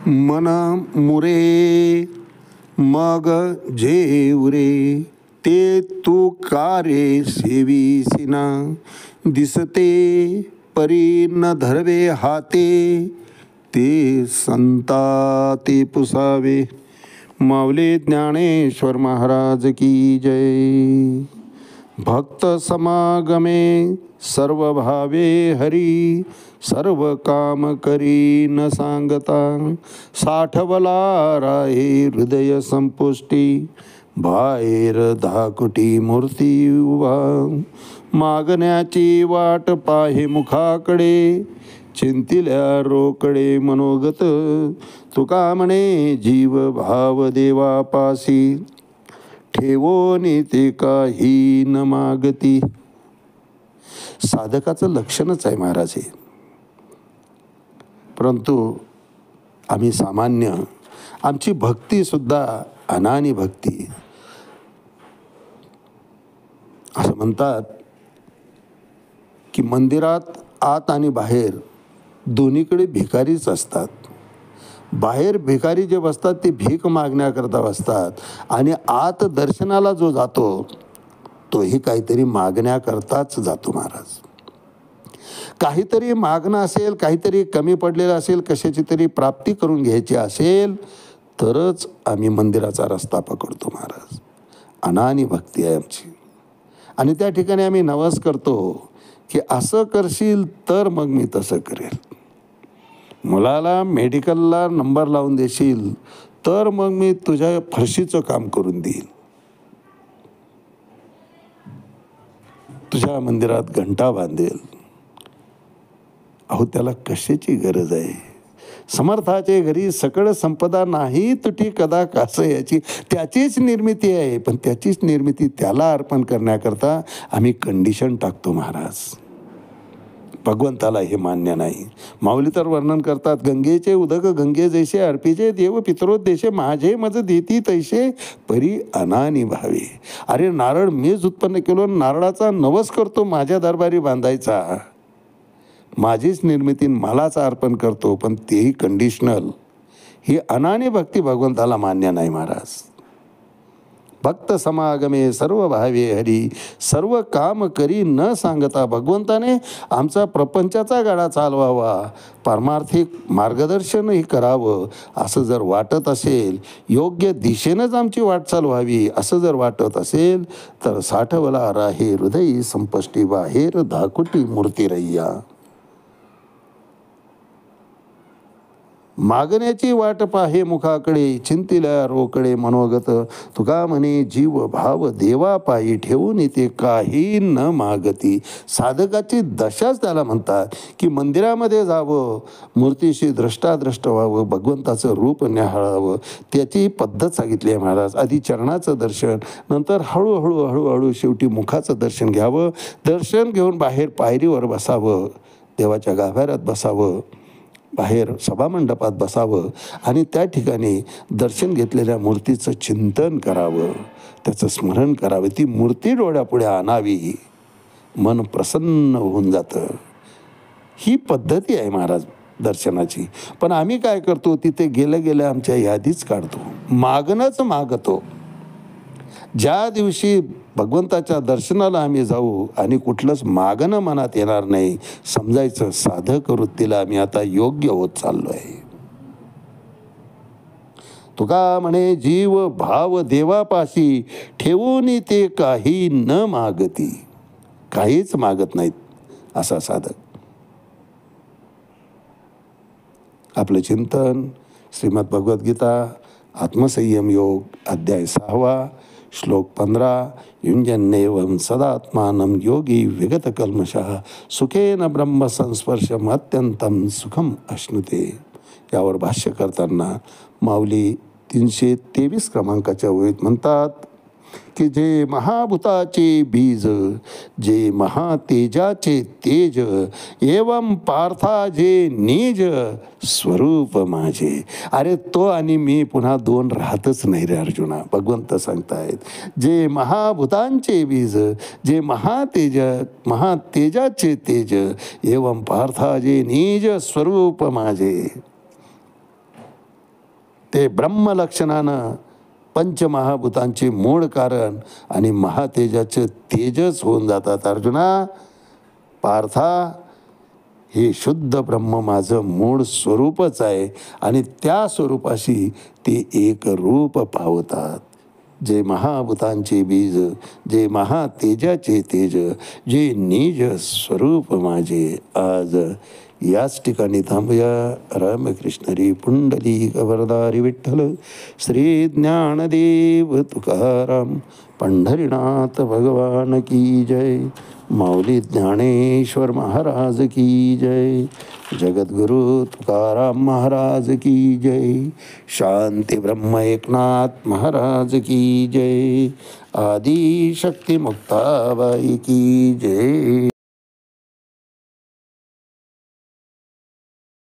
मन मुरे मग जे उरे, ते तू कारे सेविसिना. दिसते परी न धरवे हाते, ते संता ते पुसावे. माऊली ज्ञानेश्वर महाराज की जय. भक्त समागमे सर्व भावे हरी, सर्व काम करी न सांगता. साठवला राहे हृदय संपुष्टी, बाहेर धाकुटी मूर्ती उभा. मागण्याची वाट पाहे मुखाकडे, चिंतिल्या रोकडे मनोगत. तुका म्हणे जीव भाव देवापासी, ठेवोनी ते काही न मागती. साधकाचं लक्षणच आहे महाराज हे. परंतु आम्ही सामान्य, आमची भक्तीसुद्धा अनानी भक्ती. असं म्हणतात की मंदिरात आत आणि बाहेर दोन्हीकडे भिकारीच असतात. बाहेर भिकारी जे बसतात ते भीक मागण्याकरता बसतात, आणि आत दर्शनाला जो जातो तोही काहीतरी मागण्याकरताच जातो महाराज. काहीतरी मागणं असेल, काहीतरी कमी पडलेलं असेल, कशाची तरी प्राप्ती करून घ्यायची असेल तरच आम्ही मंदिराचा रस्ता पकडतो महाराज. अनानी भक्ती आहे आमची. आणि त्या ठिकाणी आम्ही नवस करतो की असं करशील तर मग मी तसं करेल. मुलाला मेडिकलला नंबर लावून देशील तर मग मी तुझ्या फरशीचं काम करून देईल. तुझ्या मंदिरात घंटा बांधेल. अहो त्याला कशाची गरज आहे? समर्थाचे घरी सकळ संपदा नाही तुटी कदा कास याची. त्याचीच निर्मिती आहे, पण त्याचीच निर्मिती त्याला अर्पण करण्याकरता आम्ही कंडिशन टाकतो महाराज. भगवंताला हे मान्य नाही. माऊली तर वर्णन करतात, गंगेचे उदक गंगे जैसे अर्पिचे देव पितरोद्देशे, माझे मज देती तैसे परी अनानी भावे. अरे नारळ मीच उत्पन्न केलो, नारळाचा नवस करतो माझ्या दरबारी बांधायचा. माझीच निर्मिती मलाच अर्पण करतो, पण तेही कंडिशनल. ही अनानी भक्ती भगवंताला मान्य नाही महाराज. भक्त समागमे सर्व भावे हरी, सर्व काम करी न सांगता. भगवंताने आमचा प्रपंचाचा गाडा चालवावा, पारमार्थिक मार्गदर्शनही करावं असं जर वाटत असेल, योग्य दिशेनंच आमची वाटचाल व्हावी असं जर वाटत असेल तर साठवला राहे हृदय संपष्टी, बाहेर धाकुटी मूर्ती रय्या. मागण्याची वाट पाहे मुखाकडे, चिंतिल्या रोकडे मनोगत. तुका म्हणे जीव भाव देवा पायी, ठेवून ते काही न मागती. साधकाची दशाच त्याला म्हणतात की मंदिरामध्ये जावं, मूर्तीशी द्रष्टाद्रष्ट व्हावं, भगवंताचं रूप न्याहाळावं. त्याची पद्धत सांगितली आहे महाराज. आधी चरणाचं दर्शन, नंतर हळूहळू हळूहळू शेवटी मुखाचं दर्शन घ्यावं. दर्शन घेऊन बाहेर पायरीवर बसावं, देवाच्या गाभाऱ्यात बसावं, बाहेर सभामंडपात बसावं आणि त्या ठिकाणी दर्शन घेतलेल्या मूर्तीचं चिंतन करावं, त्याचं स्मरण करावं. ती मूर्ती डोळ्यापुढे आणावी, मन प्रसन्न होऊन जातं. ही पद्धती आहे महाराज दर्शनाची. पण आम्ही काय करतो, तिथे गेल्या गेल्या आमच्या यादीच काढतो, मागणंच मागतो. ज्या दिवशी भगवंताच्या दर्शनाला आम्ही जाऊ आणि कुठलंच मागणं मनात येणार नाही, समजायचं साधक वृत्तीला आम्ही आता योग्य होत चाललो आहे. तुका म्हणे जीव भाव देवापाशी, ठेवून ते काही न मागती. काहीच मागत नाहीत असा साधक. आपलं चिंतन श्रीमद भगवद्गीता आत्मसंयम योग अध्याय 6 श्लोक 15. युंजन्नेवं सदात्मानं योगी विगत कल्मषः, सुखेन ब्रह्म संस्पर्शम अत्यंतम सुखम अश्नुते. यावर भाष्य करताना माऊली 323 क्रमांकाच्या ओळीत म्हणतात की जे महाभूताचे बीज, जे महातेजाचे तेज, एवं पार्था जे निज स्वरूप माझे. अरे तो आणि मी पुन्हा दोन राहतच नाही रे अर्जुना. भगवंत सांगतायत जे महाभूतांचे बीज, जे महातेजाचे तेज, एवं पार्था जे निज स्वरूप माझे. ते ब्रह्मलक्षणानं पंचमहाभूतांचे मूळ कारण आणि महातेजाचं तेजच होऊन जातात. अर्जुना, पार्था, हे शुद्ध ब्रह्म माझं मूळ स्वरूपच आहे आणि त्या स्वरूपाशी ते एक रूप पावतात. जे महाभूतांचे बीज, जे महातेजाचे तेज, जे निज स्वरूप माझे. आज याच ठिकाणी थांबूया. रामकृष्ण हरी पुंडलिक वरदारी विठ्ठल श्री ज्ञानदेव तुकाराम पंढरीनाथ भगवान की जय. माऊली ज्ञानेश्वर महाराज की जय. जगद्गुरु तुकाराम महाराज की जय. शांती ब्रह्म एकनाथ महाराज की जय. आदिशक्ती मुक्ताबाई की जय.